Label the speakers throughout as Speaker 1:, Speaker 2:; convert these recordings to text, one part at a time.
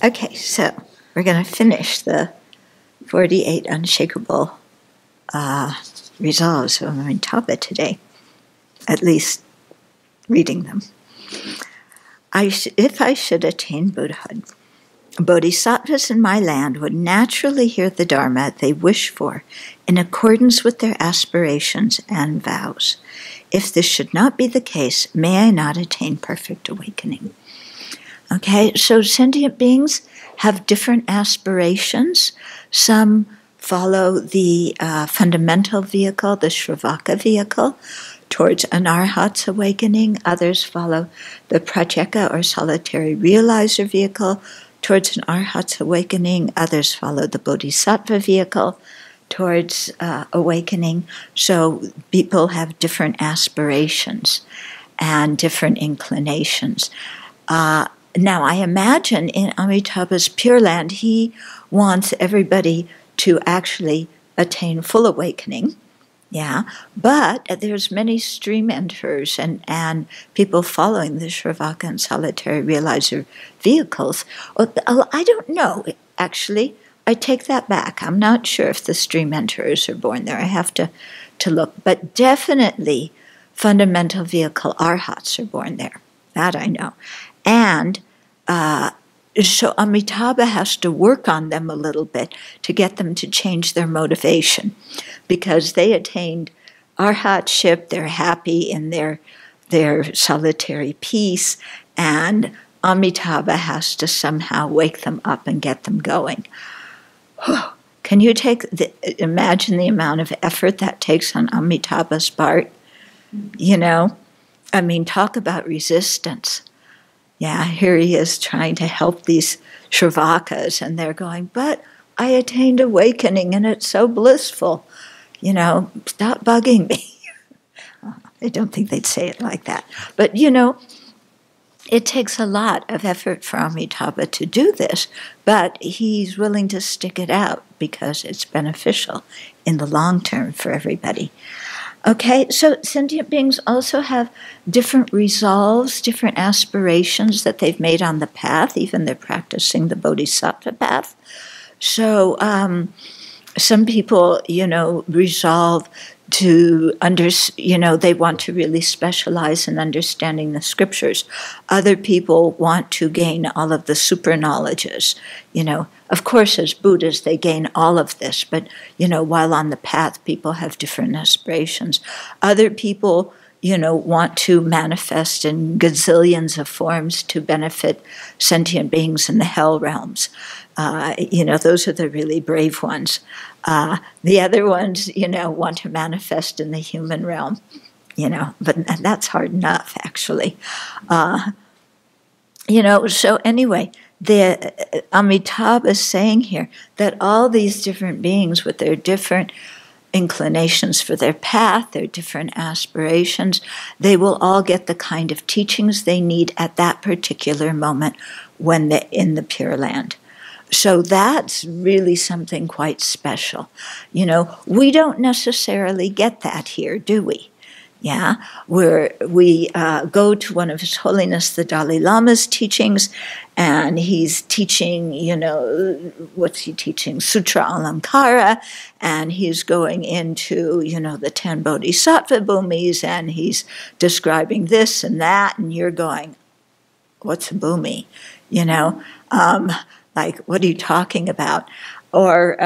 Speaker 1: Okay, so we're going to finish the 48 unshakable resolves of Amitabha today, at least reading them. If I should attain Buddhahood, bodhisattvas in my land would naturally hear the Dharma they wish for in accordance with their aspirations and vows. If this should not be the case, may I not attain perfect awakening. Okay, so sentient beings have different aspirations. Some follow the fundamental vehicle, the Sravaka vehicle, towards an arhat's awakening. Others follow the pratyeka or solitary realizer vehicle towards an arhat's awakening. Others follow the bodhisattva vehicle towards awakening. So people have different aspirations and different inclinations. Now, I imagine in Amitabha's Pure Land, he wants everybody to actually attain full awakening. Yeah, but there's many stream enterers and people following the Sravaka and solitary realizer vehicles. I don't know, actually. I take that back. I'm not sure if the stream enterers are born there. I have to look. But definitely fundamental vehicle arhats are born there. That I know. And so Amitabha has to work on them a little bit to get them to change their motivation, because they attained arhatship, they're happy in their solitary peace, and Amitabha has to somehow wake them up and get them going. Can you imagine the amount of effort that takes on Amitabha's part? You know, I mean, talk about resistance. Yeah, here he is trying to help these Shravakas, and they're going, but I attained awakening, and it's so blissful. You know, stop bugging me. I don't think they'd say it like that. But, you know, it takes a lot of effort for Amitabha to do this, but he's willing to stick it out because it's beneficial in the long term for everybody. Okay, so sentient beings also have different resolves, different aspirations that they've made on the path, even they're practicing the bodhisattva path. So some people, you know, resolve to they want to really specialize in understanding the scriptures. Other people want to gain all of the super knowledges. You know, of course, as Buddhas, they gain all of this, but, you know, while on the path, people have different aspirations. Other people, you know, want to manifest in gazillions of forms to benefit sentient beings in the hell realms. You know, those are the really brave ones. The other ones, you know, want to manifest in the human realm, you know, but that's hard enough, actually. You know, so anyway, the Amitabha is saying here that all these different beings with their different inclinations for their path, their different aspirations, they will all get the kind of teachings they need at that particular moment when they're in the Pure Land. So that's really something quite special. You know, we don't necessarily get that here, do we? Yeah, we go to one of His Holiness the Dalai Lama's teachings, and he's teaching, you know, what's he teaching? Sutra Alankara, and he's going into, you know, the 10 Bodhisattva bhumis, and he's describing this and that, and you're going, what's a bhumi? You know, like, what are you talking about? Or,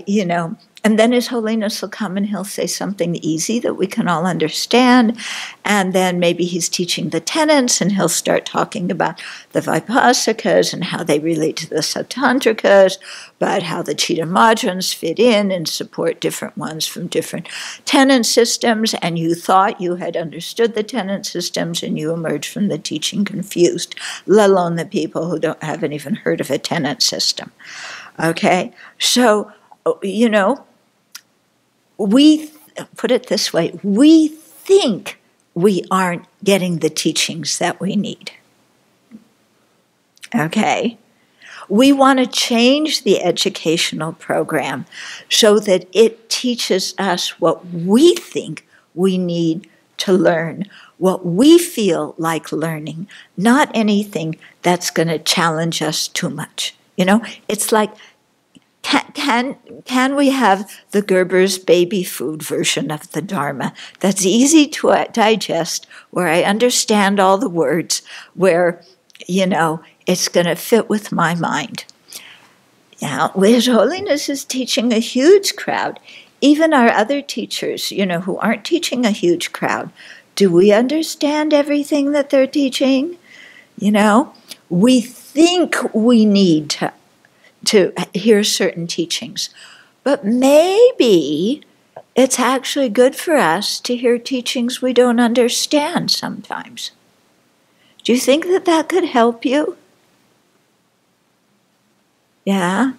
Speaker 1: you know, and then His Holiness will come and he'll say something easy that we can all understand. And then maybe he's teaching the tenets and he'll start talking about the Vipassakas and how they relate to the Sautrantrikas, but how the Chittamadhyans fit in and support different ones from different tenet systems. And you thought you had understood the tenet systems and you emerged from the teaching confused, let alone the people who haven't even heard of a tenet system. Okay? So, you know, we put it this way, we think we aren't getting the teachings that we need. Okay? We want to change the educational program so that it teaches us what we think we need to learn, what we feel like learning, not anything that's going to challenge us too much. It's like, can we have the Gerber's baby food version of the Dharma that's easy to digest, where I understand all the words, where, it's going to fit with my mind? Now, His Holiness is teaching a huge crowd. Even our other teachers, who aren't teaching a huge crowd, do we understand everything that they're teaching? We think we need to hear certain teachings, but maybe it's actually good for us to hear teachings we don't understand sometimes. Do you think that could help you? Yeah?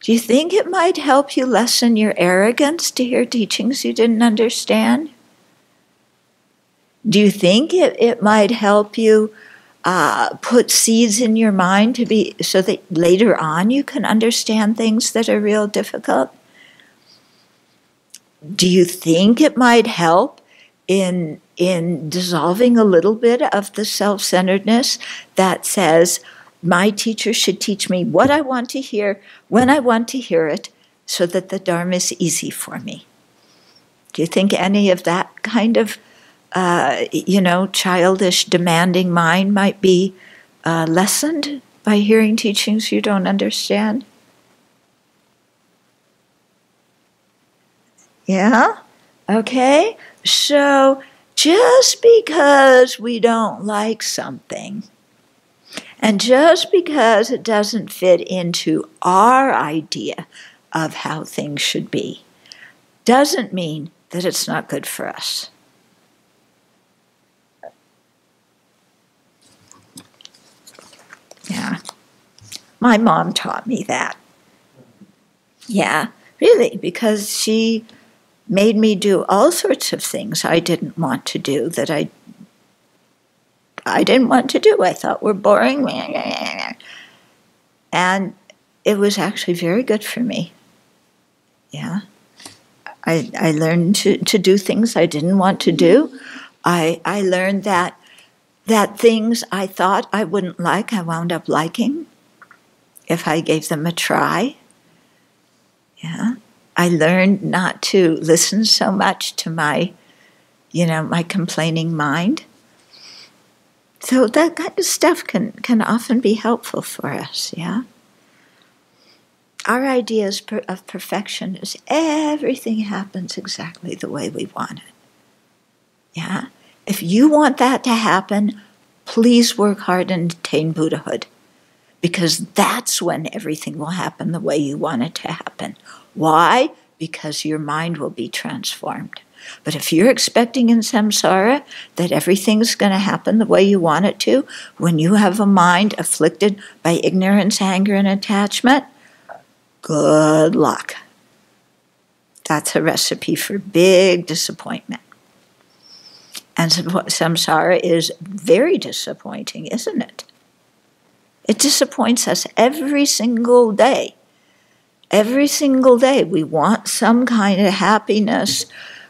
Speaker 1: Do you think it might help you lessen your arrogance to hear teachings you didn't understand? Do you think it might help you put seeds in your mind so that later on you can understand things that are real difficult? Do you think it might help in dissolving a little bit of the self-centeredness that says, my teacher should teach me what I want to hear, when I want to hear it, so that the Dharma is easy for me? Do you think any of that kind of childish, demanding mind might be lessened by hearing teachings you don't understand? Yeah? Okay? So, just because we don't like something, and just because it doesn't fit into our idea of how things should be, doesn't mean that it's not good for us. Yeah. My mom taught me that. Yeah, really, because she made me do all sorts of things I didn't want to do, that I didn't want to do. I thought were boring. And it was actually very good for me. Yeah. I learned to do things I didn't want to do. I learned that things I thought I wouldn't like, I wound up liking if I gave them a try. Yeah. I learned not to listen so much to my complaining mind. So that kind of stuff can often be helpful for us, yeah? Our ideas of perfection is everything happens exactly the way we want it. Yeah? If you want that to happen, please work hard and attain Buddhahood, because that's when everything will happen the way you want it to happen. Why? Because your mind will be transformed. But if you're expecting in samsara that everything's going to happen the way you want it to, when you have a mind afflicted by ignorance, anger, and attachment, good luck. That's a recipe for big disappointment. And samsara is very disappointing, isn't it? It disappoints us every single day. Every single day we want some kind of happiness,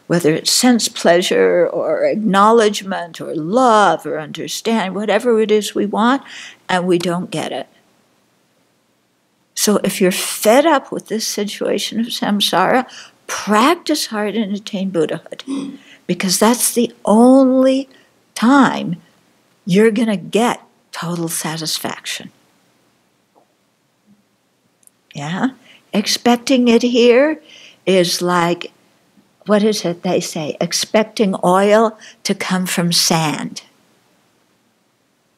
Speaker 1: whether it's sense pleasure or acknowledgement or love or understand, whatever it is we want, and we don't get it. So if you're fed up with this situation of samsara, practice hard and attain Buddhahood, because that's the only time you're going to get total satisfaction. Yeah? Expecting it here is like, what is it they say? Expecting oil to come from sand.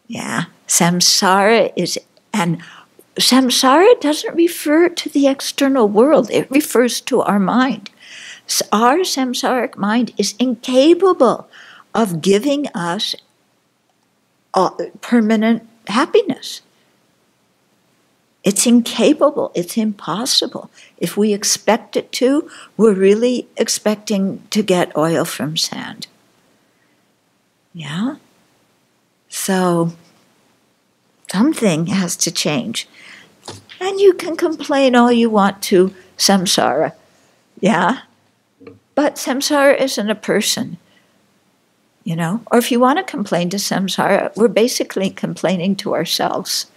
Speaker 1: Yeah? Samsara doesn't refer to the external world. It refers to our mind. So our samsaric mind is incapable of giving us permanent happiness. It's incapable. It's impossible. If we expect it to, we're really expecting to get oil from sand. Yeah? So something has to change. And you can complain all you want to samsara. Yeah? But samsara isn't a person. Or if you want to complain to samsara, we're basically complaining to ourselves.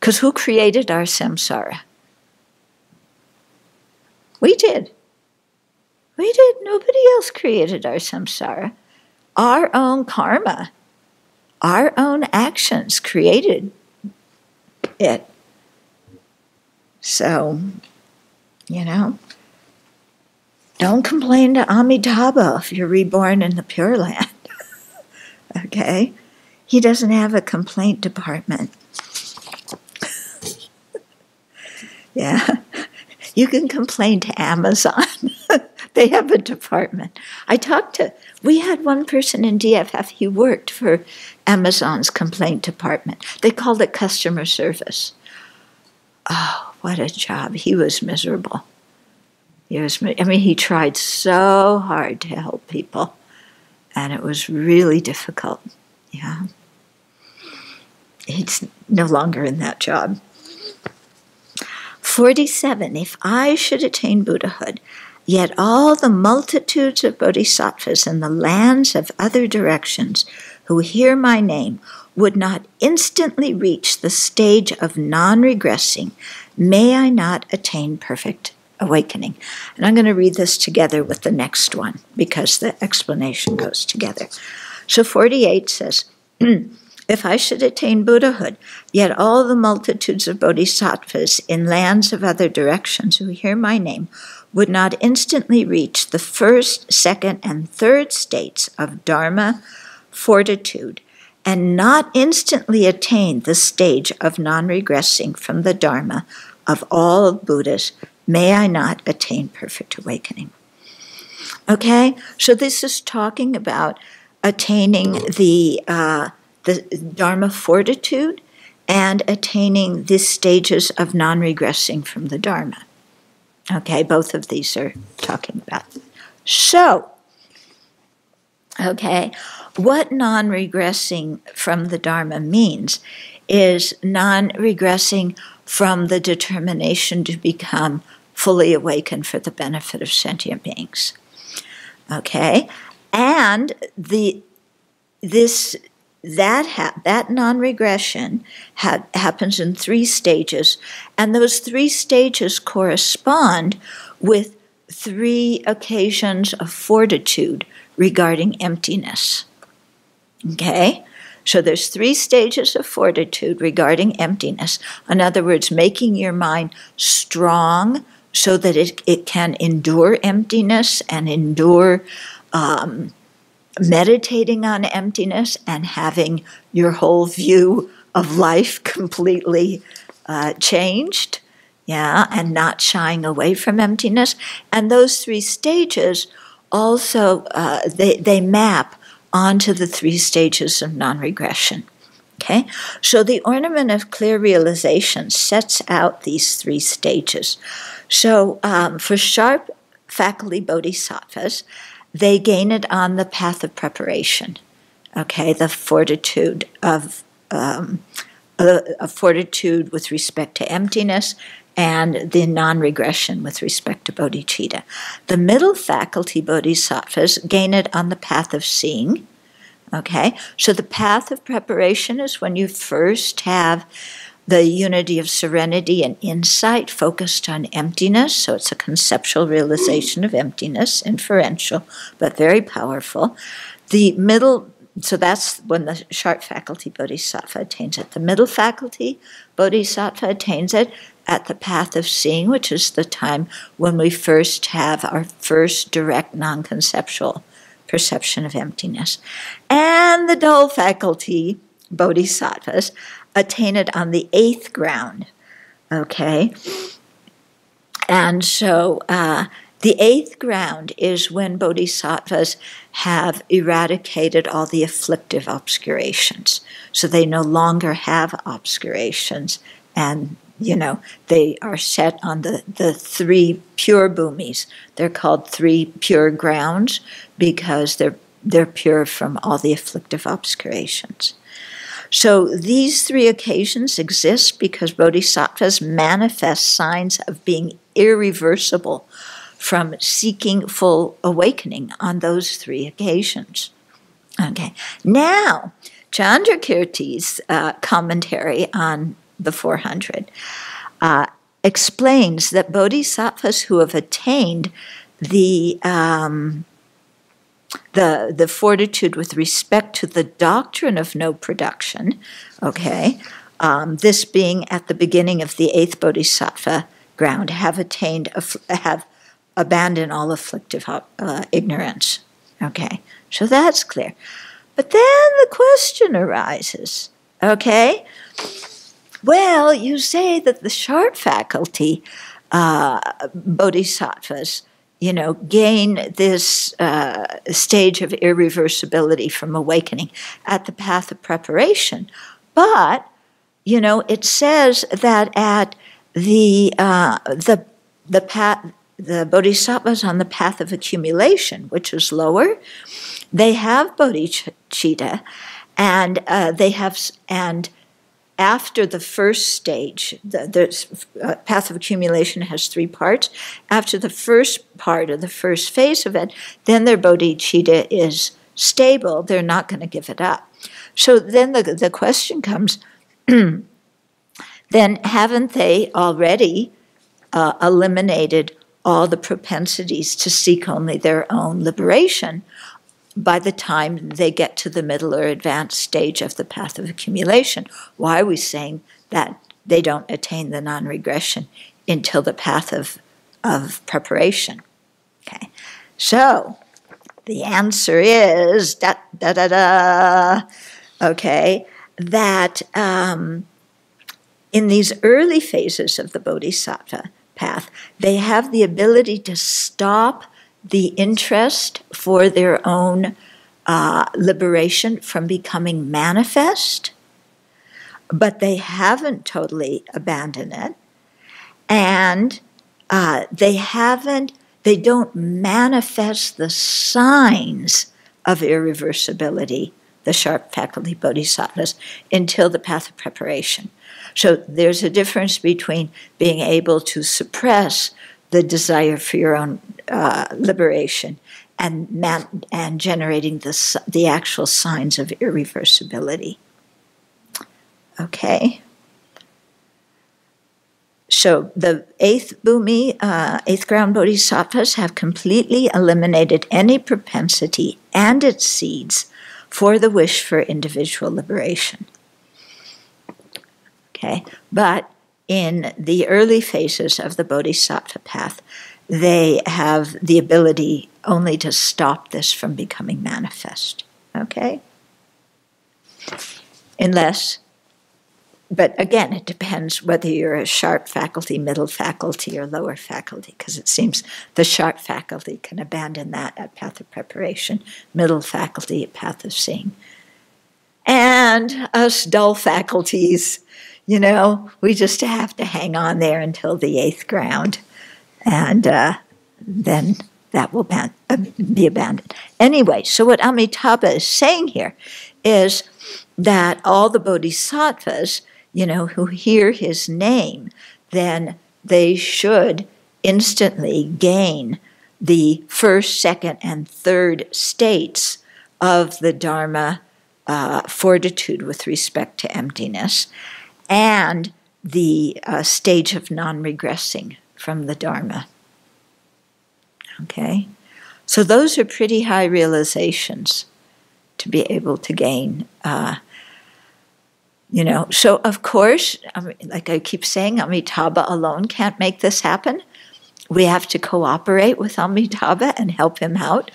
Speaker 1: Because who created our samsara? We did. We did. Nobody else created our samsara. Our own karma, our own actions created it. So, don't complain to Amitabha if you're reborn in the Pure Land. Okay? He doesn't have a complaint department. Yeah. You can complain to Amazon. They have a department. We had one person in DFF, he worked for Amazon's complaint department. They called it customer service. Oh, what a job. He was miserable. He tried so hard to help people, and it was really difficult. Yeah. He's no longer in that job. 47. If I should attain Buddhahood, yet all the multitudes of bodhisattvas in the lands of other directions who hear my name would not instantly reach the stage of non-regressing, may I not attain perfect awakening. And I'm going to read this together with the next one because the explanation goes together. So 48 says, if I should attain Buddhahood, yet all the multitudes of bodhisattvas in lands of other directions who hear my name would not instantly reach the first, second, and third states of Dharma fortitude, and not instantly attain the stage of non-regressing from the Dharma of all of Buddhas, may I not attain perfect awakening. Okay, so this is talking about attaining the Dharma fortitude and attaining the stages of non-regressing from the Dharma. Okay, both of these are talking about. So, okay, what non-regressing from the Dharma means is non-regressing from the determination to become fully awakened for the benefit of sentient beings. Okay, and that non-regression happens in 3 stages, and those 3 stages correspond with 3 occasions of fortitude regarding emptiness. Okay? So there's 3 stages of fortitude regarding emptiness. In other words, making your mind strong so that it can endure emptiness and endure meditating on emptiness and having your whole view of life completely changed, and not shying away from emptiness. And those 3 stages also, they map onto the 3 stages of non-regression. Okay? So the Ornament of Clear Realization sets out these 3 stages. So for sharp faculty bodhisattvas, they gain it on the path of preparation, okay, the fortitude of fortitude with respect to emptiness and the non-regression with respect to bodhicitta. The middle faculty bodhisattvas gain it on the path of seeing, okay. So the path of preparation is when you first have the unity of serenity and insight focused on emptiness. So it's a conceptual realization of emptiness, inferential, but very powerful. The middle, so that's when the sharp faculty bodhisattva attains it. The middle faculty bodhisattva attains it at the path of seeing, which is the time when we first have our first direct non-conceptual perception of emptiness. And the dull faculty bodhisattvas attain it on the 8th ground, okay? And so the 8th ground is when bodhisattvas have eradicated all the afflictive obscurations. So they no longer have obscurations, and they are set on the 3 pure bhumis. They're called 3 pure grounds because they're pure from all the afflictive obscurations. So these 3 occasions exist because bodhisattvas manifest signs of being irreversible from seeking full awakening on those 3 occasions. Okay. Now, Chandrakirti's commentary on the 400, explains that bodhisattvas who have attained the fortitude with respect to the doctrine of no production, okay, this being at the beginning of the 8th bodhisattva ground, have abandoned all afflictive ignorance. Okay, so that's clear. But then the question arises, okay, well, you say that the sharp faculty bodhisattvas, gain this stage of irreversibility from awakening at the path of preparation. But, it says that at the bodhisattvas on the path of accumulation, which is lower, they have bodhicitta, and after the first stage, the path of accumulation has 3 parts. After the first part of the first phase of it, then their bodhicitta is stable. They're not going to give it up. So then the question comes, then haven't they already eliminated all the propensities to seek only their own liberation by the time they get to the middle or advanced stage of the path of accumulation? Why are we saying that they don't attain the non-regression until the path of preparation? Okay, so the answer is okay, that in these early phases of the bodhisattva path, they have the ability to stop the interest for their own liberation from becoming manifest, but they haven't totally abandoned it, and they don't manifest the signs of irreversibility, the sharp faculty bodhisattvas, until the path of preparation. So there's a difference between being able to suppress the desire for your own liberation and generating the actual signs of irreversibility. Okay. So the 8th bhumi, 8th ground bodhisattvas have completely eliminated any propensity and its seeds for the wish for individual liberation. Okay, but in the early phases of the bodhisattva path, they have the ability only to stop this from becoming manifest. Okay? But again, it depends whether you're a sharp faculty, middle faculty, or lower faculty, because it seems the sharp faculty can abandon that at path of preparation, middle faculty at path of seeing. And us dull faculties, we just have to hang on there until the 8th ground, and then that will be abandoned. Anyway, so what Amitabha is saying here is that all the bodhisattvas, who hear his name, then they should instantly gain the 1st, 2nd, and 3rd states of the Dharma fortitude with respect to emptiness, and the stage of non-regressing from the Dharma. Okay? So those are pretty high realizations to be able to gain. So of course, like I keep saying, Amitabha alone can't make this happen. We have to cooperate with Amitabha and help him out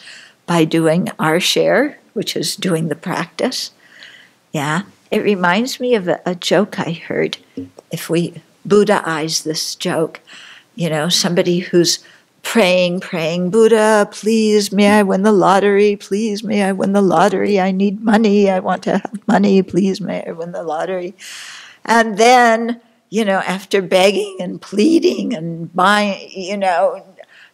Speaker 1: by doing our share, which is doing the practice. Yeah. It reminds me of a joke I heard. If we Buddhaize this joke, somebody who's praying, Buddha, please, may I win the lottery? Please, may I win the lottery? I need money. I want to have money. Please, may I win the lottery? And then, after begging and pleading and buying,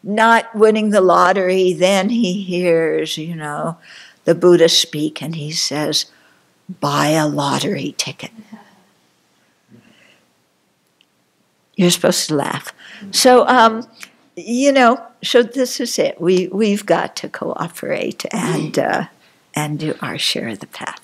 Speaker 1: not winning the lottery, then he hears, the Buddha speak, and he says, buy a lottery ticket. You're supposed to laugh. So, so this is it. We've got to cooperate and do our share of the path.